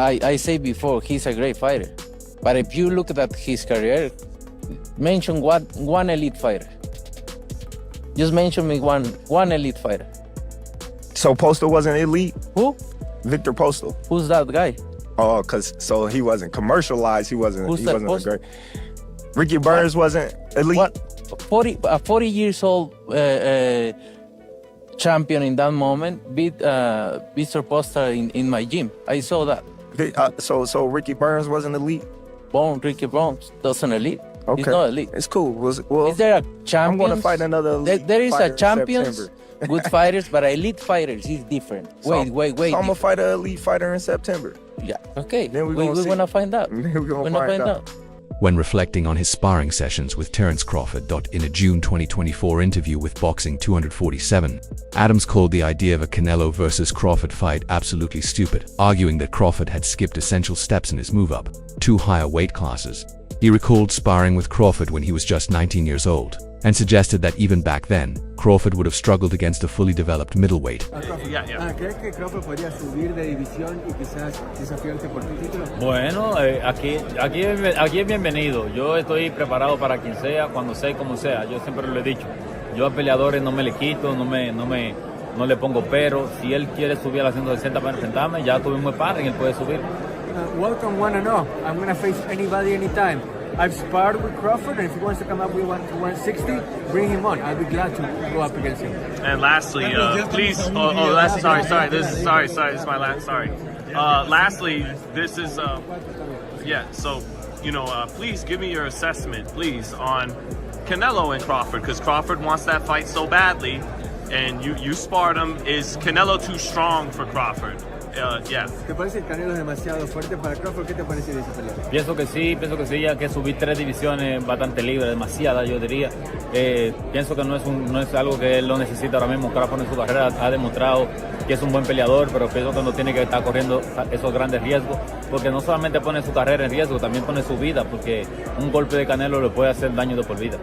I said before, he's a great fighter. But if you look at his career, mention one elite fighter. Just mention me one elite fighter. So Postal wasn't elite? Who? Victor Postal. Who's that guy? Oh, so he wasn't commercialized. He wasn't a great. Ricky Burns wasn't elite. What? 40 years old champion in that moment beat Mr. Postal in my gym. I saw that. So Ricky Burns wasn't elite? Ricky Burns doesn't elite. Okay. He's not elite. It's cool. Well, is there a champion? I'm going to fight another elite There is fighter a champions, in good fighters, but elite fighters is different. So wait. I'm going to fight an elite fighter in September. Yeah, okay. Then we're going to find out. Then we're going to find out. When reflecting on his sparring sessions with Terence Crawford. In a June 2024 interview with Boxing 247, Adams called the idea of a Canelo versus Crawford fight absolutely stupid, arguing that Crawford had skipped essential steps in his move up to higher weight classes. He recalled sparring with Crawford when he was just 19 years old, and suggested that even back then, Crawford would have struggled against a fully developed middleweight. ¿Crees que Crawford podría subir de división y quizás desafiarte por tu título? Bueno, aquí es bienvenido. Yo estoy preparado para quien sea, cuando sea y como sea. Yo siempre lo he dicho. Yo a peleadores no me le quito, no le pongo pero. Si él quiere subir a las 160 para enfrentarme, ya tuvimos sparring, él puede subir. Welcome 1-0. I'm going to face anybody, anytime. I've sparred with Crawford, and if he wants to come up with 160, bring him on. I'll be glad to go up against him. And lastly, please. This is my last. Sorry. Lastly, this is So, please give me your assessment, please, on Canelo and Crawford, because Crawford wants that fight so badly, and you sparred him. Is Canelo too strong for Crawford? ¿Te parece que Canelo es demasiado fuerte para Crawford? ¿Qué te parece de esa pelea? Pienso que sí, ya que subir 3 divisiones bastante libre, demasiada yo diría. Pienso que no es algo que él lo necesita ahora mismo. Crawford en su carrera ha demostrado que es un buen peleador, pero pienso que no tiene que estar corriendo esos grandes riesgos, porque no solamente pone su carrera en riesgo, también pone su vida, porque un golpe de Canelo le puede hacer daño de por vida.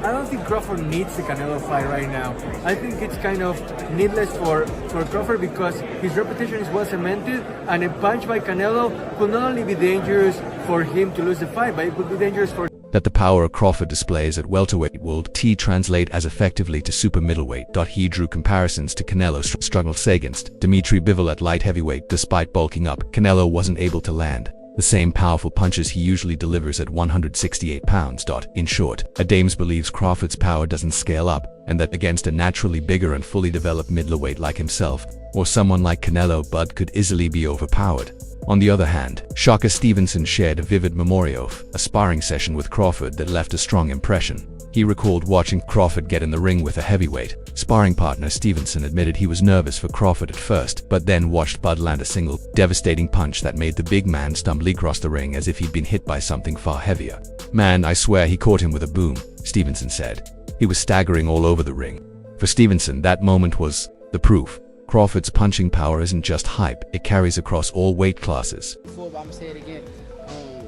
I don't think Crawford needs the Canelo fight right now. I think it's kind of needless for Crawford because his reputation is well cemented, and a punch by Canelo could not only be dangerous for him to lose the fight, but it could be dangerous for that the power Crawford displays at welterweight will translate as effectively to super middleweight. He drew comparisons to Canelo's struggles against Dimitri Bivol at light heavyweight. Despite bulking up, Canelo wasn't able to land the same powerful punches he usually delivers at 168 pounds. In short, Adams believes Crawford's power doesn't scale up, and that against a naturally bigger and fully developed middleweight like himself, or someone like Canelo, Bud could easily be overpowered. On the other hand, Shaka Stevenson shared a vivid memory of a sparring session with Crawford that left a strong impression. He recalled watching Crawford get in the ring with a heavyweight sparring partner. Stevenson admitted he was nervous for Crawford at first, but then watched Bud land a single, devastating punch that made the big man stumble across the ring as if he'd been hit by something far heavier. "Man, I swear he caught him with a boom," Stevenson said. He was staggering all over the ring. For Stevenson, that moment was the proof. Crawford's punching power isn't just hype, it carries across all weight classes. Before, but I'm gonna say it again.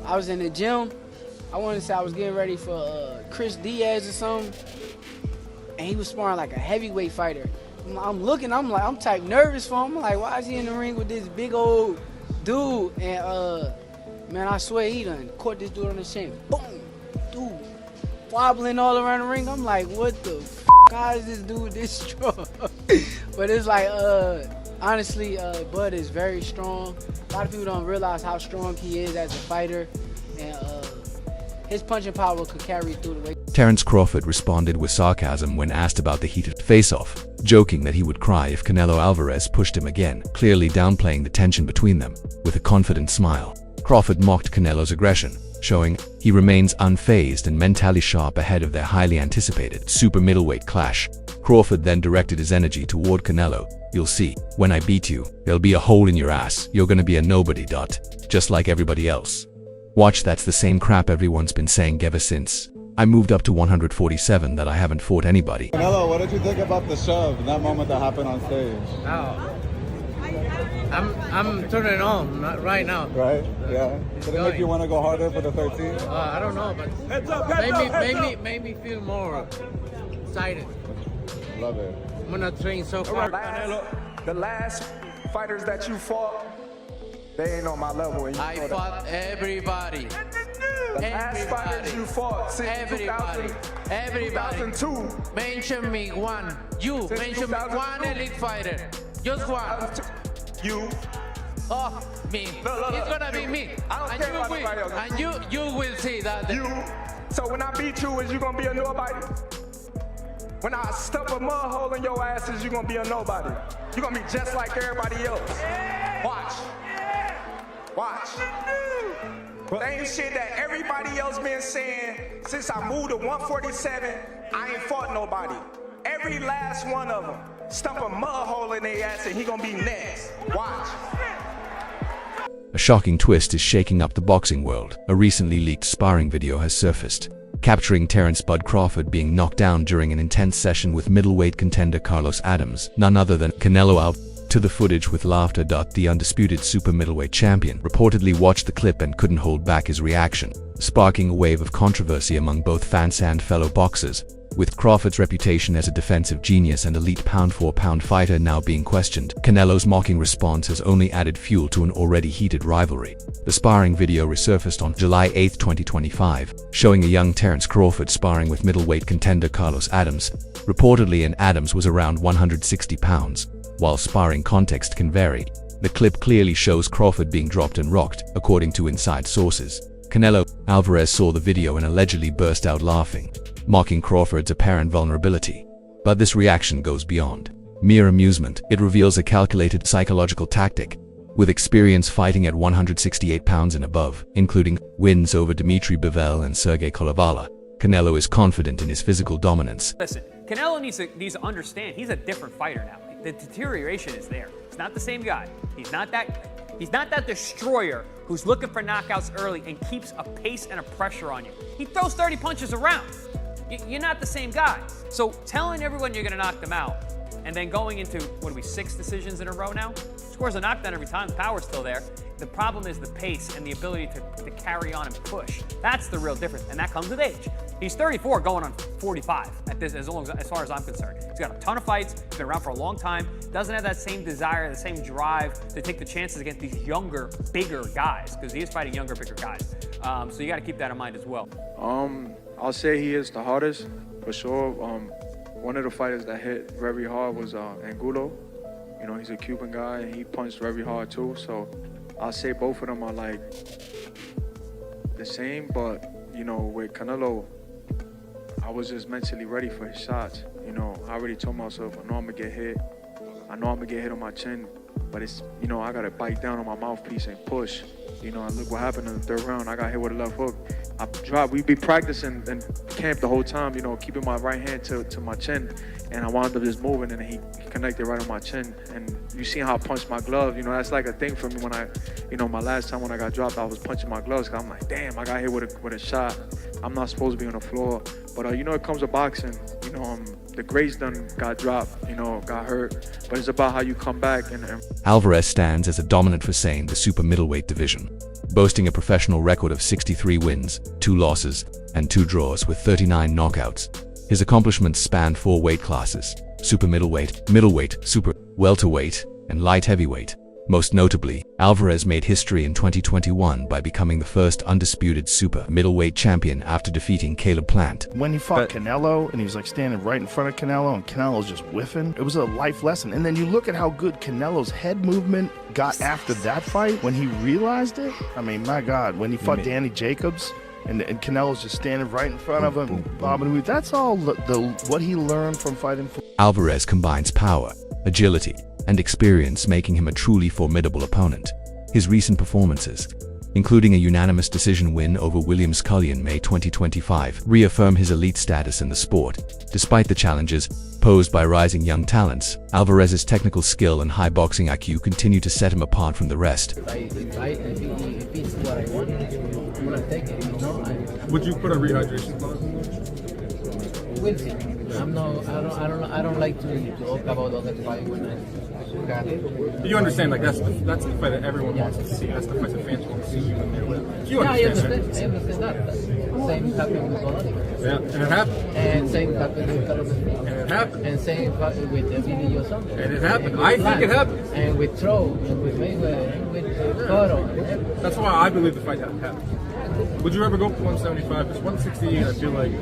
I was in the gym. I want to say I was getting ready for Chris Diaz or something, and he was sparring like a heavyweight fighter. I'm looking, I'm type nervous for him. I'm like, why is he in the ring with this big old dude? And man, I swear he done caught this dude on the shin. Boom, dude, wobbling all around the ring. I'm like, what the f? How is this dude this strong? But it's like, honestly, Bud is very strong. A lot of people don't realize how strong he is as a fighter, and his punching power could carry through the weight. Terence Crawford responded with sarcasm when asked about the heated face-off, joking that he would cry if Canelo Álvarez pushed him again, clearly downplaying the tension between them. With a confident smile, Crawford mocked Canelo's aggression, showing he remains unfazed and mentally sharp ahead of their highly anticipated super middleweight clash. Crawford then directed his energy toward Canelo. "You'll see, when I beat you, there'll be a hole in your ass. You're gonna be a nobody. Just like everybody else. Watch, that's the same crap everyone's been saying ever since I moved up to 147 that I haven't fought anybody." Canelo, what did you think about the shove, that moment that happened on stage? Oh, I'm turning on right now. Right? Yeah. Did it make you want to go harder for the 13? I don't know, but made me feel more excited. Love it. I'm gonna train so hard. The last fighters that you fought, They ain't on my level. And you I know fought everybody. the last fighters you fought since Everybody. 2002. Mention me one. You Since mention me 2002. one elite fighter. Just one. You. Oh, me. Look, It's gonna be you. me. I don't And care you about will. nobody else. And you will see that. You. So when I beat you, is you gonna be a nobody? When I stuff a mud hole in your ass, is you gonna be a nobody? You gonna be just like everybody else. Watch. Watch. Same shit that everybody else been saying since I moved to 147. I ain't fought nobody. Every last one of them stuff a mud hole in their ass, and he gonna be next. Watch. A shocking twist is shaking up the boxing world. A recently leaked sparring video has surfaced, capturing Terence "Bud" Crawford being knocked down during an intense session with middleweight contender Carlos Adams, none other than Canelo Álvarez. To the footage with laughter. The undisputed super middleweight champion reportedly watched the clip and couldn't hold back his reaction, sparking a wave of controversy among both fans and fellow boxers, with Crawford's reputation as a defensive genius and elite pound-for-pound fighter now being questioned. Canelo's mocking response has only added fuel to an already heated rivalry. The sparring video resurfaced on July 8, 2025, showing a young Terence Crawford sparring with middleweight contender Carlos Adams. Reportedly, Adams was around 160 pounds. While sparring context can vary, the clip clearly shows Crawford being dropped and rocked, according to inside sources. Canelo Álvarez saw the video and allegedly burst out laughing, mocking Crawford's apparent vulnerability. But this reaction goes beyond mere amusement. It reveals a calculated psychological tactic. With experience fighting at 168 pounds and above, including wins over Dmitry Bivol and Sergey Kolevala, Canelo is confident in his physical dominance. Listen, Canelo needs to understand he's a different fighter now. The deterioration is there. He's not the same guy. He's not that destroyer who's looking for knockouts early and keeps a pace and a pressure on you. He throws 30 punches around. You're not the same guy. So telling everyone you're going to knock them out and then going into, 6 decisions in a row now? Scores a knockdown every time. The power's still there. The problem is the pace and the ability to carry on and push. That's the real difference, and that comes with age. He's 34 going on 45 at this, as far as I'm concerned. He's got a ton of fights, he's been around for a long time, doesn't have that same desire, the same drive to take the chances against these younger, bigger guys, because he is fighting younger, bigger guys. So you got to keep that in mind as well. I'll say he is the hardest, for sure. One of the fighters that hit very hard was Angulo. You know, he's a Cuban guy, and he punched very hard too, so I'll say both of them are like the same, but you know, with Canelo, I was just mentally ready for his shots. You know, I already told myself, I know I'm gonna get hit. I know I'm gonna get hit on my chin, but it's, you know, I gotta bite down on my mouthpiece and push. You know, and look what happened in the third round. I got hit with a left hook. I dropped. We be practicing in camp the whole time, you know, keeping my right hand to my chin, and I wound up just moving, and he connected right on my chin. And you see how I punched my glove. You know, that's like a thing for me when my last time when I got dropped, I was punching my gloves. Cause I'm like, damn, I got hit with a shot. I'm not supposed to be on the floor. But you know, it comes to boxing. You know, the greats done got dropped. You know, got hurt. But it's about how you come back. And Álvarez stands as a dominant force in the super middleweight division, boasting a professional record of 63 wins, 2 losses, and 2 draws with 39 knockouts. His accomplishments span 4 weight classes: super middleweight, super welterweight, and light heavyweight. Most notably, Álvarez made history in 2021 by becoming the first undisputed super middleweight champion after defeating Caleb Plant. When he fought Canelo, and he was like standing right in front of Canelo, and Canelo's just whiffing, it was a life lesson. And then you look at how good Canelo's head movement got after that fight, when he realized it. I mean, my God, when he fought Danny Jacobs, and Canelo's just standing right in front of him, bobbing and weave. That's all what he learned from fighting. Álvarez combines power, agility, and experience, making him a truly formidable opponent. His recent performances, including a unanimous decision win over William Scully in May 2025, reaffirm his elite status in the sport. Despite the challenges posed by rising young talents, Álvarez's technical skill and high boxing IQ continue to set him apart from the rest. Would you put a rehydration clause? I don't like to talk about other fight when I got it. You understand, like that's the fight that everyone wants to see. That's the fight that fans want to see you in there with. You I understand understand that. Same happened with Bologna. Yeah, and it happened. And same happened with Carlos. And it happened. And same happened with Emilio Johnson. And it happened. I think it happened. And with Troll, and with Mayweather, and with Cotto. That's why I believe the fight happened. Would you ever go for 175? Because 168, I feel like you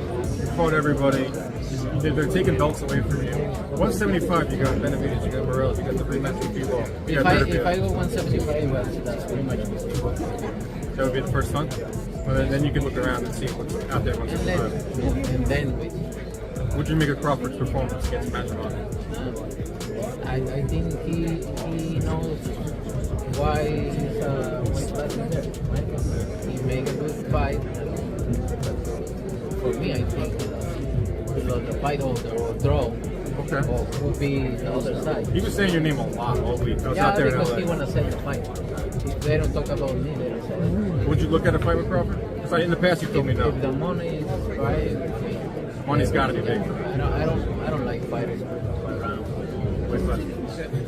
fought everybody. They're taking belts away from you. 175, you got Benavidez, you got Morales, you got the rematch with Bilal. If I go 175, well, that's pretty much it. That would be the first one? Well, then you can look around and see what's out there at 175. And then would you make a Crawford's performance against Matchbox? I think he knows why he's weight class in there. Right? He made a good fight. For me, I think the fight or draw would be the other side. He was saying your name a lot all week. I was out there in because LA. he want to set the fight. If they don't talk about me, they don't set it. Would you look at a fight with Crawford? Because in the past you told me no. If the money is right, money's got to be big. I don't like fighters around.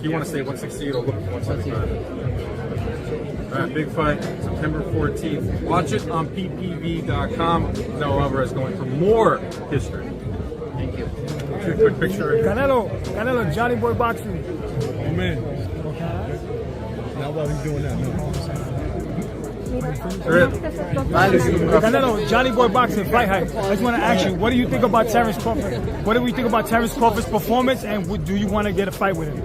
You want to stay 168 or look for 175? All right, big fight, September 14th. Watch it on ppv.com. Canelo Álvarez going for more history. Thank you. Take a quick picture. Canelo, Johnny Boy Boxing. Oh man. Now what he's doing now? Canelo, Johnny Boy Boxing, Fight Hype. I just want to ask you, what do you think about Terence Crawford? What do we think about Terence Crawford's performance, and do you want to get a fight with him?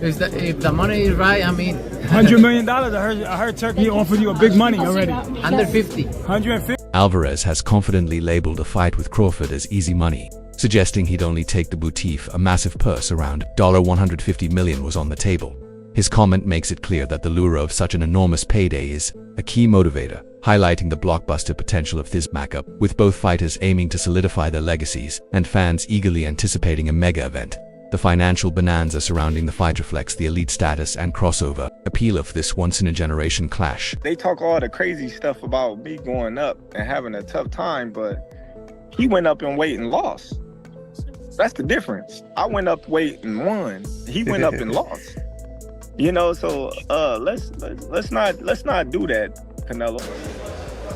If the money is right, I mean... $100 million? I heard Turkey offered you a big money already. 150. 150? Álvarez has confidently labeled a fight with Crawford as easy money, suggesting he'd only take the boutique. A massive purse around $150 million was on the table. His comment makes it clear that the lure of such an enormous payday is a key motivator, highlighting the blockbuster potential of this matchup, with both fighters aiming to solidify their legacies and fans eagerly anticipating a mega event. The financial bonanza surrounding the fight reflects the elite status and crossover appeal of this once-in-a-generation clash. They talk all the crazy stuff about me going up and having a tough time, but he went up in weight and lost. That's the difference. I went up weight and won. He went up and lost. You know, so let's not do that, Canelo.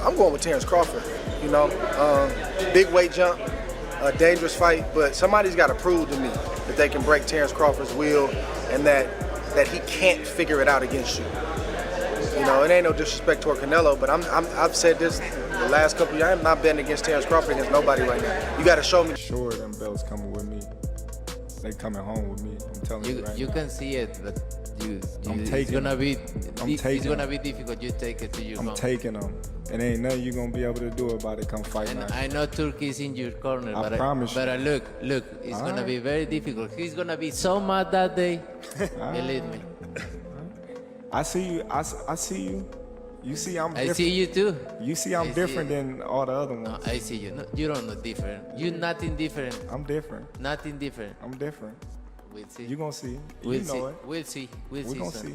I'm going with Terence Crawford. You know, big weight jump, a dangerous fight, but somebody's got to prove to me that they can break Terence Crawford's will and that he can't figure it out against you. You know, it ain't no disrespect toward Canelo, but I've said this the last couple of years. I'm not betting against Terence Crawford against nobody right now. You got to show me. Sure, them belts coming with me. They coming home with me. I'm telling you right You now. can see it, but it's gonna be difficult. You take it to your home. I'm taking them. And ain't nothing you gonna be able to do about it come fight night. I know Turkey is in your corner, I promise you. But look, it's gonna be very difficult. He's gonna be so mad that day. Believe me. I see you. I see you. You see I'm different. I see you too. You see I'm different than all the other ones. No, I see you. No, you don't look different. You're nothing different. I'm different. Nothing different. I'm different. We'll see. You gonna see. We'll you know see. it. We'll see. We're gonna son. see.